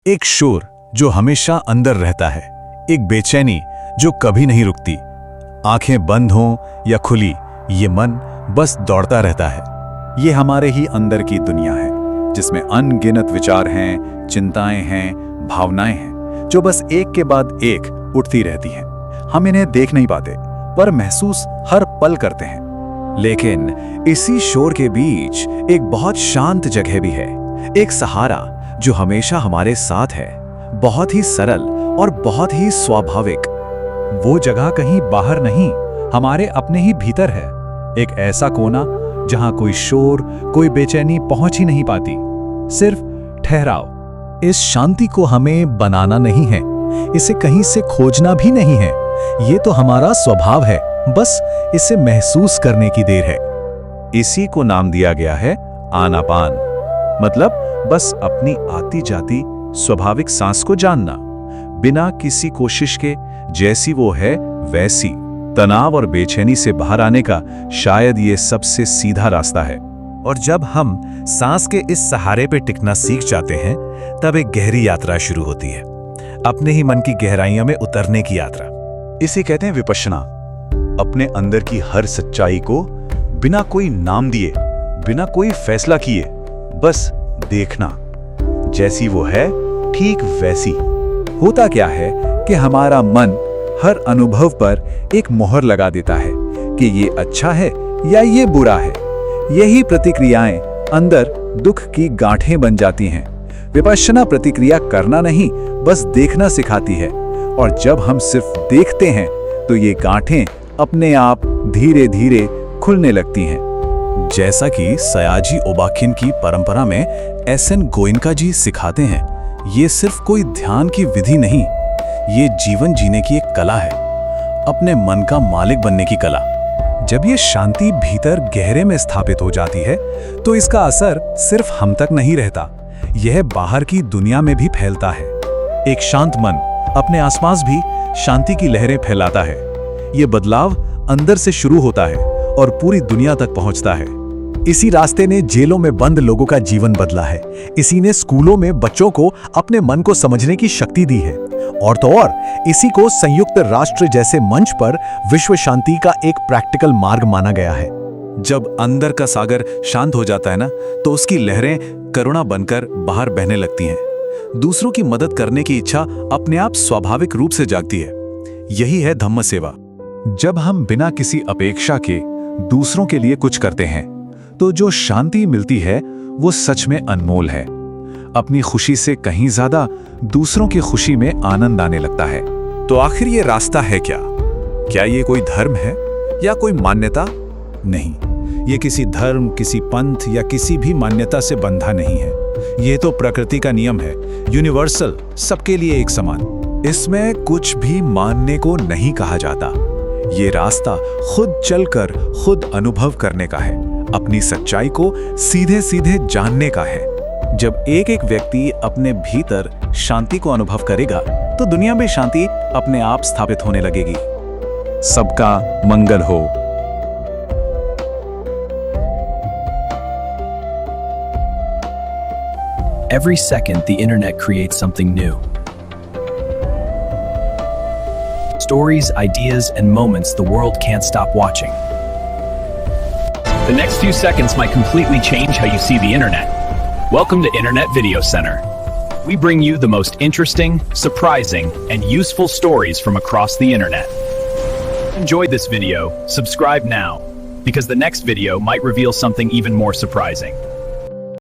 एक शोर जो हमेशा अंदर रहता है, एक बेचैनी जो कभी नहीं रुकती। आंखें बंद हों या खुली, ये मन बस दौड़ता रहता है। ये हमारे ही अंदर की दुनिया है, जिसमें अनगिनत विचार हैं, चिंताएं हैं, भावनाएं हैं, जो बस एक के बाद एक उठती रहती हैं। हम इन्हें देख नहीं पाते, पर महसूस हर पल करते हैं। लेकिन इसी शोर के बीच एक बहुत शांत जगह भी है, एक सहारा जो हमेशा हमारे साथ है, बहुत ही सरल और बहुत ही स्वाभाविक। वो जगह कहीं बाहर नहीं, हमारे अपने ही भीतर है। एक ऐसा कोना जहां कोई शोर, कोई बेचैनी पहुंच ही नहीं पाती, सिर्फ ठहराव। इस शांति को हमें बनाना नहीं है, इसे कहीं से खोजना भी नहीं है। ये तो हमारा स्वभाव है, बस इसे महसूस करने की देर है। इसी को नाम दिया गया है आनापान, मतलब बस अपनी आती जाती स्वाभाविक सांस को जानना, बिना किसी कोशिश के, जैसी वो है वैसी। तनाव और बेचैनी से बाहर आने का शायद ये सबसे सीधा रास्ता है। और जब हम सांस के इस सहारे पे टिकना सीख जाते हैं, तब एक गहरी यात्रा शुरू होती है, अपने ही मन की गहराइयों में उतरने की यात्रा। इसे कहते हैं विपश्यना। अपने अंदर की हर सच्चाई को बिना कोई नाम दिए, बिना कोई फैसला किए, बस देखना, जैसी वो है ठीक वैसी। होता क्या है कि हमारा मन हर अनुभव पर एक मोहर लगा देता है कि ये अच्छा है या ये बुरा है। यही प्रतिक्रियाएं अंदर दुख की गांठें बन जाती हैं। विपश्यना प्रतिक्रिया करना नहीं, बस देखना सिखाती है। और जब हम सिर्फ देखते हैं तो ये गांठें अपने आप धीरे धीरे खुलने लगती हैं। जैसा कि सयाजी ओबाखिन की परंपरा में एस.एन. गोयनका जी सिखाते हैं, ये सिर्फ कोई ध्यान की विधि नहीं, ये जीवन जीने की एक कला है, अपने मन का मालिक बनने की कला। जब ये शांति भीतर गहरे में स्थापित हो जाती है, तो इसका असर सिर्फ हम तक नहीं रहता, यह बाहर की दुनिया में भी फैलता है। एक शांत मन अपने आसपास भी शांति की लहरें फैलाता है। ये बदलाव अंदर से शुरू होता है और पूरी दुनिया तक पहुंचता है। इसी रास्ते ने जेलों में बंद लोगों का जीवन बदला है। इसी ने स्कूलों में बच्चों को अपने मन को समझने की शक्ति दी है। और तो और इसी को संयुक्त राष्ट्र जैसे मंच पर विश्व शांति का एक प्रैक्टिकल मार्ग माना गया है। जब अंदर का सागर शांत हो जाता है ना, तो उसकी लहरें करुणा बनकर बाहर बहने लगती हैं। दूसरों की मदद करने की इच्छा अपने आप स्वाभाविक रूप से जागती है। यही है धम्म सेवा। जब हम बिना किसी अपेक्षा के दूसरों के लिए कुछ करते हैं, तो जो शांति मिलती है वो सच में अनमोल है। अपनी खुशी से कहीं ज्यादा दूसरों की खुशी में आनंद आने लगता है। तो आखिर ये रास्ता है क्या? क्या ये कोई धर्म है या कोई मान्यता? नहीं, ये किसी धर्म, किसी पंथ या किसी भी मान्यता से बंधा नहीं है। ये तो प्रकृति का नियम है, यूनिवर्सल, सबके लिए एक समान। इसमें कुछ भी मानने को नहीं कहा जाता। ये रास्ता खुद चलकर खुद अनुभव करने का है, अपनी सच्चाई को सीधे सीधे जानने का है। जब एक एक व्यक्ति अपने भीतर शांति को अनुभव करेगा, तो दुनिया में शांति अपने आप स्थापित होने लगेगी। सबका मंगल हो। Every second, the internet creates something new. Stories, ideas, and moments the world can't stop watching. The next few seconds might completely change how you see the internet. Welcome to Internet Video Center. We bring you the most interesting, surprising, and useful stories from across the internet. Enjoy this video, subscribe now, because the next video might reveal something even more surprising.